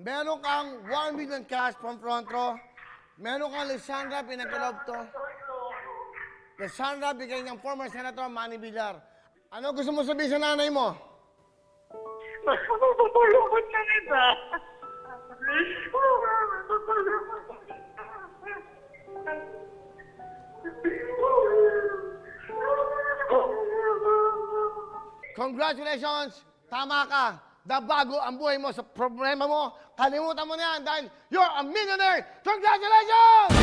Meron kang 1 million cash from front row. Meron kang Lisandra, pinagkalob to. Lisandra, bigay ng former Senator Manny Villar. Ano gusto mo sabihin sa nanay mo? Tutulungan na nila. Congratulations! Tama ka! Nabago ang buhay mo sa problema mo. Kalimutan mo na yan dahil you're a millionaire! Congratulations!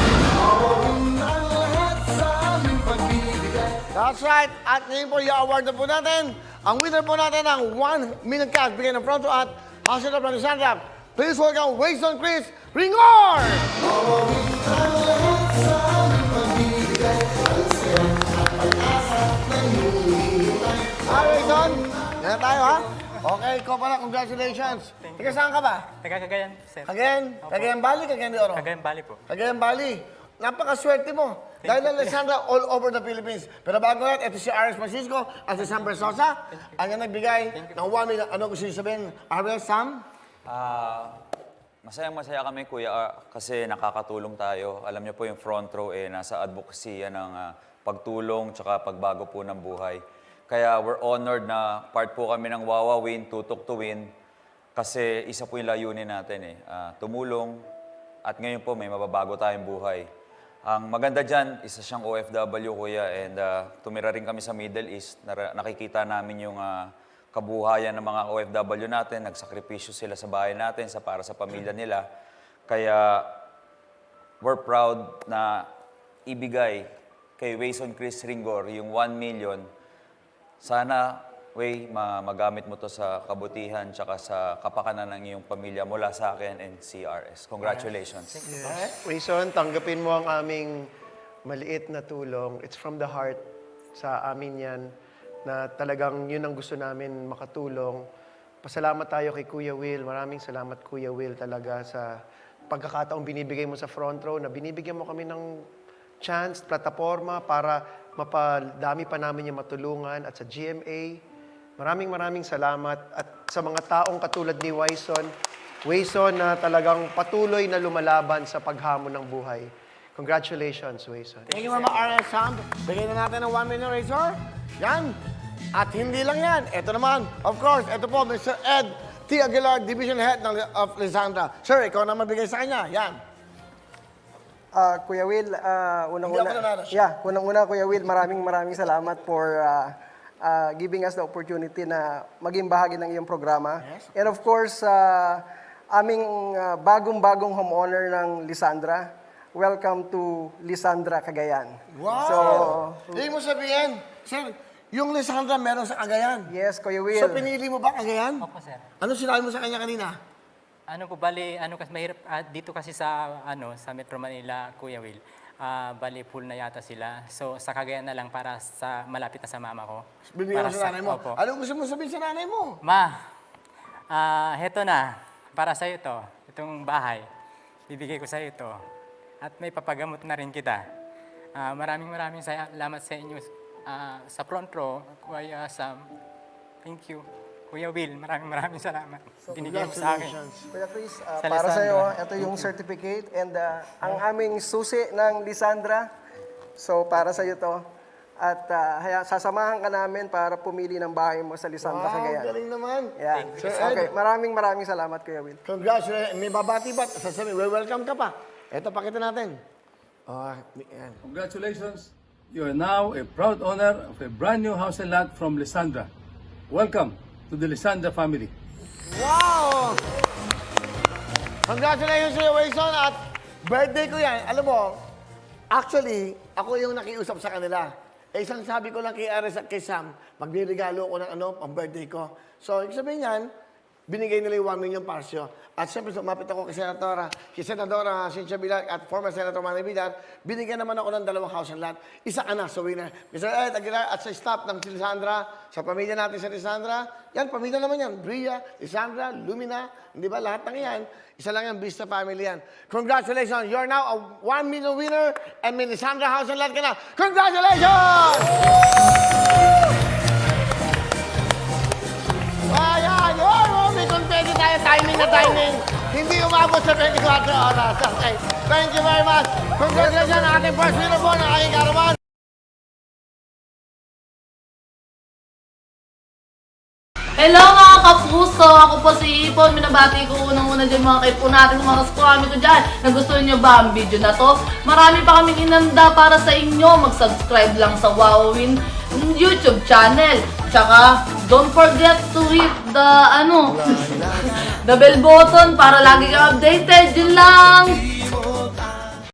That's right. At ngayon po, i-award na po natin. Ang winner po natin ng 1 million cash bigay ng front row at House of Alexandra. Please welcome Wayson Chris Ringor! Hi, Wayson! Yan na tayo, ha? Okay, ikaw pala, congratulations. Teka, saan ka ba? Taga Cagayan, sir. Cagayan? Cagayan Valley, Cagayan de Oro? Cagayan Valley po. Cagayan Valley. Napakaswerte mo. Dahil ang Lisandra all over the Philippines. Pero bago yan, ito si Aris Francisco at si Sam Bersosa. Ang nagbigay ng 1 million. Ano gusto niyo sabihin? Aris, Sam? Masayang-masaya kami, Kuya, kasi nakakatulong tayo. Alam niyo po yung front row, nasa advocacy yan ng pagtulong tsaka pagbago po ng buhay. Kaya we're honored na part po kami ng Wawa Win, Tutok to Win. Kasi isa po yung layunin natin, tumulong. At ngayon po, may mababago tayong buhay. Ang maganda dyan, isa siyang OFW, Kuya, and tumira rin kami sa Middle East. Nakikita namin yung kabuhayan ng mga OFW natin, nagsakripisyo sila sa bahay natin para sa pamilya nila. Kaya we're proud na ibigay kay Wayson Chris Ringor yung 1 million. Sana, Way, magamit mo to sa kabutihan tsaka sa kapakanan ng iyong pamilya mula sa akin and CRS. Congratulations. Yes. Wayson, tanggapin mo ang aming maliit na tulong. It's from the heart sa amin yan na talagang yun ang gusto namin makatulong. Pasalamat tayo kay Kuya Will. Maraming salamat, Kuya Will, talaga sa pagkakataong binibigay mo sa front row na binibigyan mo kami ng chance, plataforma para mapadami pa namin yung matulungan at sa GMA. Maraming salamat at sa mga taong katulad ni Wayson na talagang patuloy na lumalaban sa paghamon ng buhay. Congratulations, Wayson. Thank you, Mama RS Sam. Bigyan na natin ng 1 million razor. Yan. At hindi lang yan. Ito naman, of course, ito po, Mr. Ed T. Aguilar, Division Head of Lisandra. Sir, ikaw na magbigay sa kanya. Yan. Kuya Will, Hindi ako nanalo. unang-una, Kuya Will, maraming salamat for giving us the opportunity na maging bahagi ng iyong programa. Yes. And of course, aming bagong-bagong homeowner ng Lisandra, welcome to Lisandra, Cagayan. Wow! Ibig mo sabihin, sir, yung Lisandra meron sa Cagayan. Yes, Kuya Will. So, pinili mo ba Cagayan? Opo, sir. Ano sinabi mo sa kanya kanina? Ano po, bali, kasi mahirap, dito kasi sa Metro Manila, Kuya Will, bali full na yata sila. So, sa Cagayan na lang para sa malapit na sa mama ko. Bibigyan mo Para sa nanay mo. Opo. Ano gusto mo sabihin sa nanay mo? Ma, heto na, para sa'yo to, itong bahay. Bibigay ko sa'yo to. At may papagamot na rin kita. Maraming salamat sa inyo sa front row, Kuya Sam. Thank you. Kuya Will, maraming salamat. Binigay mo sa akin. Kuya Chris, Sa para sa iyo, Lisandra. ito yung certificate and ang aming susi ng Lisandra. So, para sa iyo to. At sasamahan ka namin para pumili ng bahay mo sa Lisandra, Wow, Cagayan. galing naman. Yan. Sir Okay, Ed, maraming salamat, Kuya Will. congratulations. May babati ba? Sasabihin, welcome ka pa. Ito, pakita natin. Oh, yan. Congratulations. You are now a proud owner of a brand new house and lot from Lisandra. Welcome to the Lisandra family. Wow! Congratulations sa iyo, Wayson. At birthday ko yan. Alam mo, actually, ako yung nakiusap sa kanila. Isang sabi ko lang kay Aris at kay Sam, magbibigalo ko ng pang birthday ko. So, ibig sabihin yan, binigay nila yung 1 million parsyo. At siyempre, sumapit ako kay Senadora Cynthia Villar at former Senator Manny Villar, binigyan naman ako ng 2 house and lot. Isa ka na sa winner. Mr. Ed Aguilar at sa staff ng Lisandra, sa pamilya natin sa Lisandra, yan, pamilya naman yan. Bria, Lisandra, Lumina, hindi ba? Lahat ng yan. Isa lang yan, Vista family yan. Congratulations! You're now a 1 million winner and may Lisandra house and lot ka na. Congratulations! Ayan, yun! May confetti tayo, timing na timing. hindi umabot sa 24 oras. Okay. Thank you very much. Congratulations ang ating first winner po ng aking karawan. Hello mga kapuso! Ako po si Ipon. Minabati ko unang-una dyan mga kaipo natin, mga kaskwami ko dyan. Nagustuhan nyo ba ang video na to? Marami pa kaming inanda para sa inyo. Mag-subscribe lang sa Wowin YouTube channel. Tsaka, don't forget to hit the, the bell button para lagi kang updated. Yun lang!